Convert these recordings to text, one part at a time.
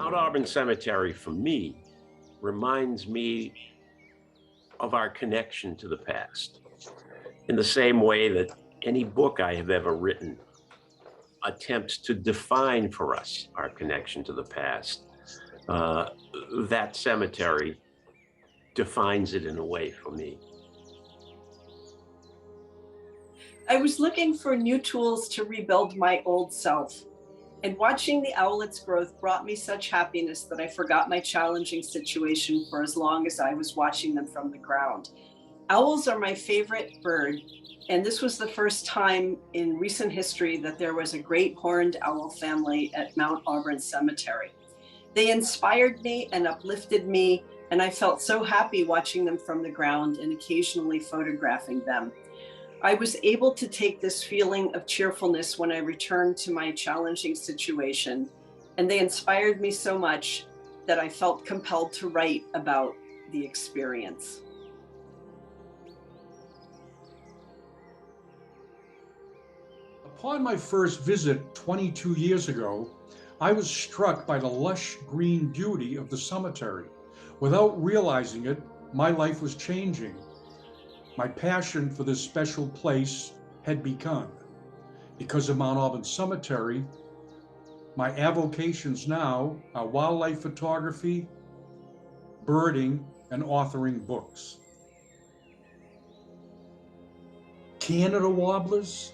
Mount Auburn Cemetery, for me, reminds me of our connection to the past, in the same way that any book I have ever written attempts to define for us our connection to the past. That cemetery defines it in a way for me. I was looking for new tools to rebuild my old self, and watching the owlet's growth brought me such happiness that I forgot my challenging situation for as long as I was watching them from the ground. Owls are my favorite bird, and this was the first time in recent history that there was a great horned owl family at Mount Auburn Cemetery. They inspired me and uplifted me, and I felt so happy watching them from the ground and occasionally photographing them. I was able to take this feeling of cheerfulness when I returned to my challenging situation, and they inspired me so much that I felt compelled to write about the experience. Upon my first visit 22 years ago, I was struck by the lush green beauty of the cemetery. Without realizing it, my life was changing. My passion for this special place had begun. Because of Mount Auburn Cemetery, my avocations now are wildlife photography, birding, and authoring books. Canada warblers,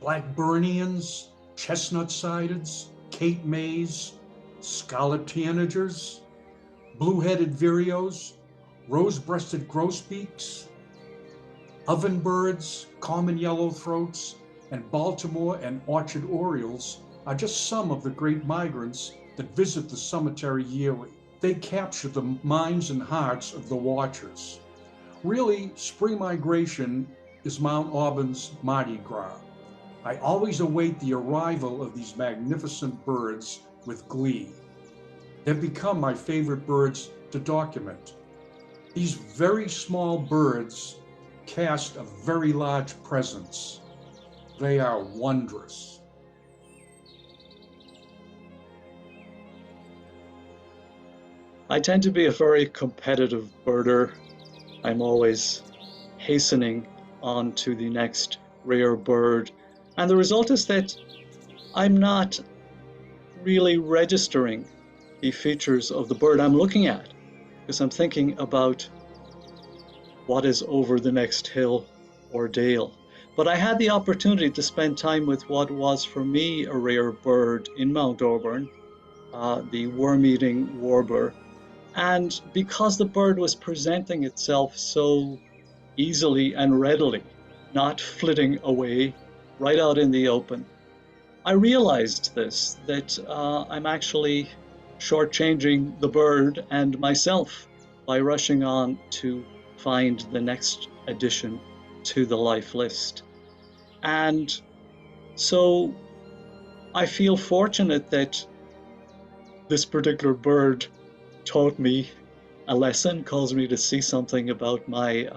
Blackburnians, chestnut-sideds, Cape Mays, scarlet tanagers, blue-headed vireos, rose-breasted grosbeaks, ovenbirds, common yellowthroats, and Baltimore and orchard orioles are just some of the great migrants that visit the cemetery yearly. They capture the minds and hearts of the watchers. Really, spring migration is Mount Auburn's Mardi Gras. I always await the arrival of these magnificent birds with glee. They've become my favorite birds to document. These very small birds cast a very large presence. They are wondrous. I tend to be a very competitive birder. I'm always hastening on to the next rare bird. And the result is that I'm not really registering the features of the bird I'm looking at, because I'm thinking about what is over the next hill or dale. But I had the opportunity to spend time with what was for me a rare bird in Mount Auburn, the worm-eating warbler. And because the bird was presenting itself so easily and readily, not flitting away right out in the open, I realized that I'm actually shortchanging the bird and myself by rushing on to find the next addition to the life list. And so I feel fortunate that this particular bird taught me a lesson, caused me to see something about my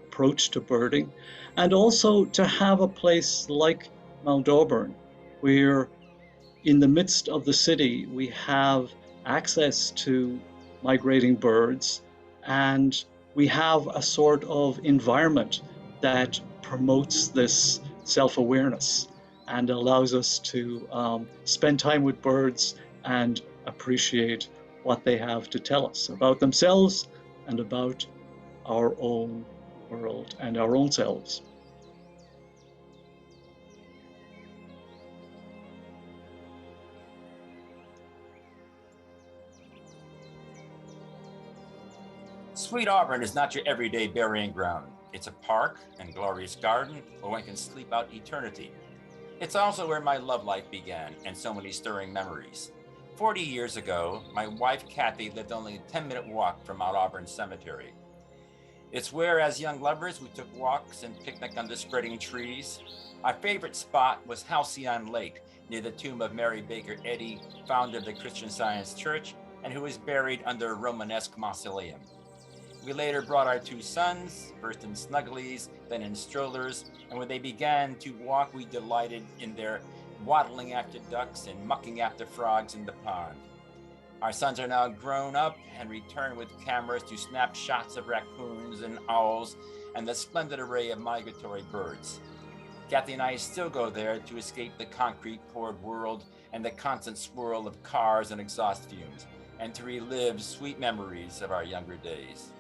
approach to birding, and also to have a place like Mount Auburn, where in the midst of the city we have access to migrating birds, and we have a sort of environment that promotes this self-awareness and allows us to spend time with birds and appreciate what they have to tell us about themselves and about our own world and our own selves. Sweet Auburn is not your everyday burying ground. It's a park and glorious garden where one can sleep out eternity. It's also where my love life began and so many stirring memories. 40 years ago, my wife Kathy lived only a 10-minute walk from Mount Auburn Cemetery. It's where, as young lovers, we took walks and picnic under spreading trees. Our favorite spot was Halcyon Lake, near the tomb of Mary Baker Eddy, founder of the Christian Science Church, and who is buried under a Romanesque mausoleum. We later brought our two sons, first in snugglies, then in strollers, and when they began to walk, we delighted in their waddling after ducks and mucking after frogs in the pond. Our sons are now grown up and return with cameras to snap shots of raccoons and owls and the splendid array of migratory birds. Kathy and I still go there to escape the concrete poured world and the constant swirl of cars and exhaust fumes, and to relive sweet memories of our younger days.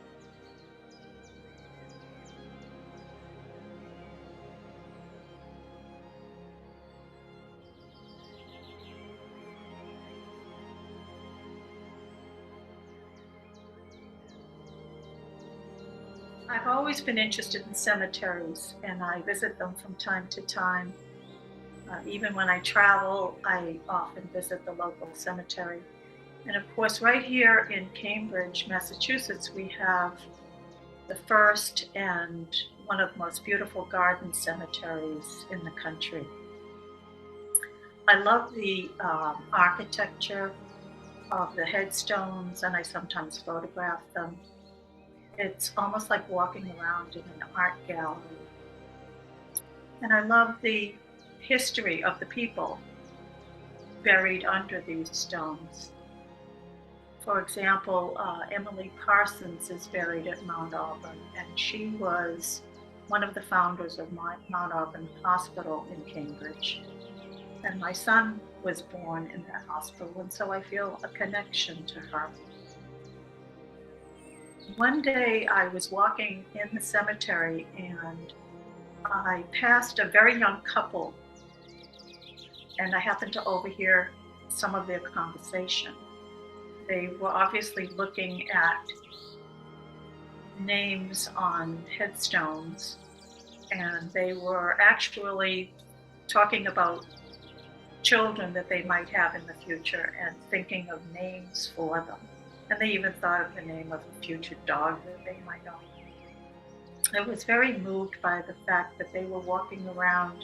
I've always been interested in cemeteries, and I visit them from time to time. Even when I travel, I often visit the local cemetery. And of course, right here in Cambridge, Massachusetts, we have the first and one of the most beautiful garden cemeteries in the country. I love the architecture of the headstones, and I sometimes photograph them. It's almost like walking around in an art gallery. And I love the history of the people buried under these stones. For example, Emily Parsons is buried at Mount Auburn, and she was one of the founders of Mount Auburn Hospital in Cambridge. And my son was born in that hospital, and so I feel a connection to her. One day I was walking in the cemetery and I passed a very young couple, and I happened to overhear some of their conversation. They were obviously looking at names on headstones, and they were actually talking about children that they might have in the future and thinking of names for them. And they even thought of the name of a future dog that they might own. I was very moved by the fact that they were walking around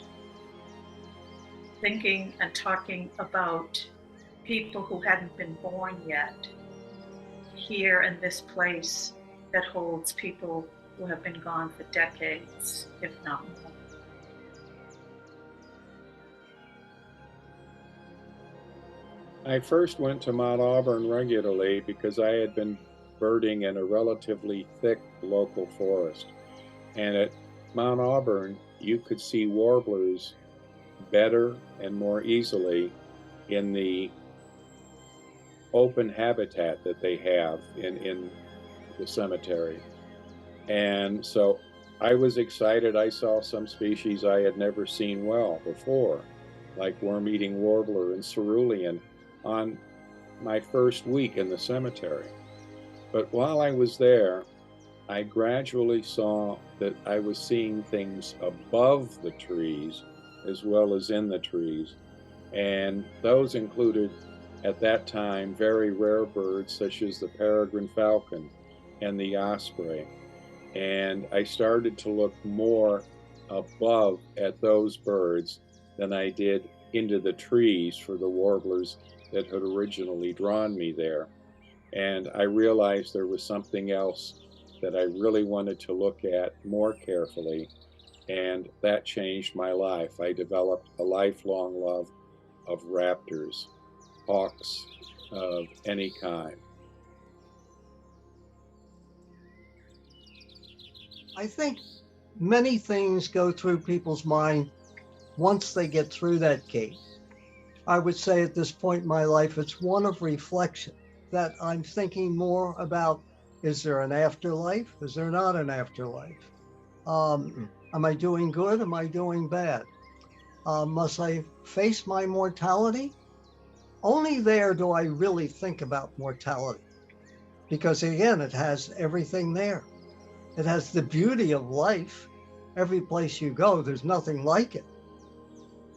thinking and talking about people who hadn't been born yet here in this place that holds people who have been gone for decades, if not more. I first went to Mount Auburn regularly because I had been birding in a relatively thick local forest. And at Mount Auburn, you could see warblers better and more easily in the open habitat that they have in the cemetery. And so I was excited. I saw some species I had never seen well before, like worm-eating warbler and cerulean, on my first week in the cemetery. But while I was there, I gradually saw that I was seeing things above the trees as well as in the trees. And those included, at that time, very rare birds such as the peregrine falcon and the osprey. And I started to look more above at those birds than I did into the trees for the warblers that had originally drawn me there. And I realized there was something else that I really wanted to look at more carefully, and that changed my life. I developed a lifelong love of raptors, hawks of any kind. I think many things go through people's mind once they get through that gate. I would say at this point in my life, it's one of reflection, that I'm thinking more about, is there an afterlife? Is there not an afterlife? Am I doing good? Am I doing bad? Must I face my mortality? Only there do I really think about mortality, because again, it has everything there. It has the beauty of life. Every place you go, there's nothing like it.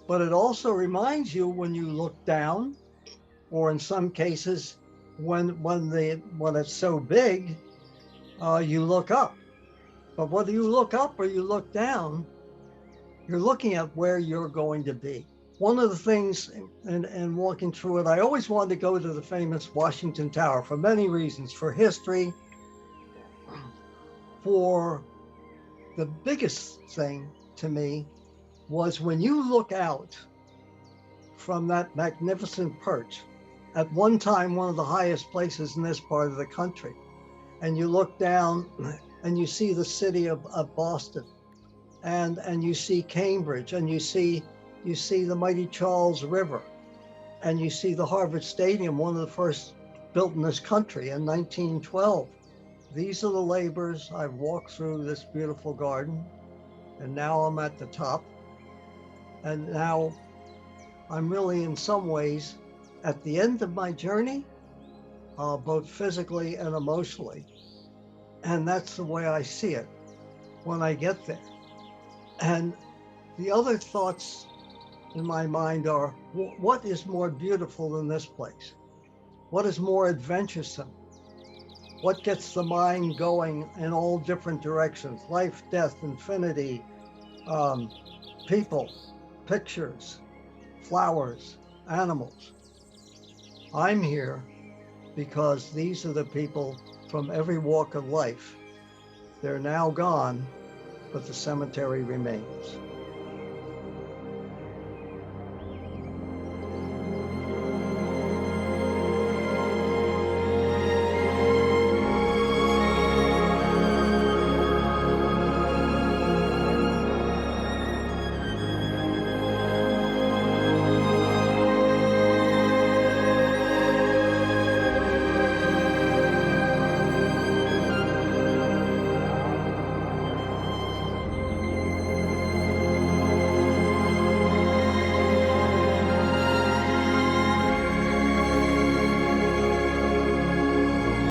But it also reminds you when you look down, or in some cases, when it's so big, you look up. But whether you look up or you look down, you're looking at where you're going to be. One of the things in walking through it, I always wanted to go to the famous Washington Tower for many reasons, for history, for the biggest thing to me was when you look out from that magnificent perch at one time one of the highest places in this part of the country. And you look down and you see the city of Boston, and you see Cambridge, and you see the mighty Charles River, and you see the Harvard Stadium, one of the first built in this country in 1912. These are the labors. I've walked through this beautiful garden, and now I'm at the top. And now I'm really, in some ways, at the end of my journey, both physically and emotionally. And that's the way I see it when I get there. And the other thoughts in my mind are, what is more beautiful than this place? What is more adventuresome? What gets the mind going in all different directions? Life, death, infinity, people, pictures, flowers, animals. I'm here because these are the people from every walk of life. They're now gone, but the cemetery remains.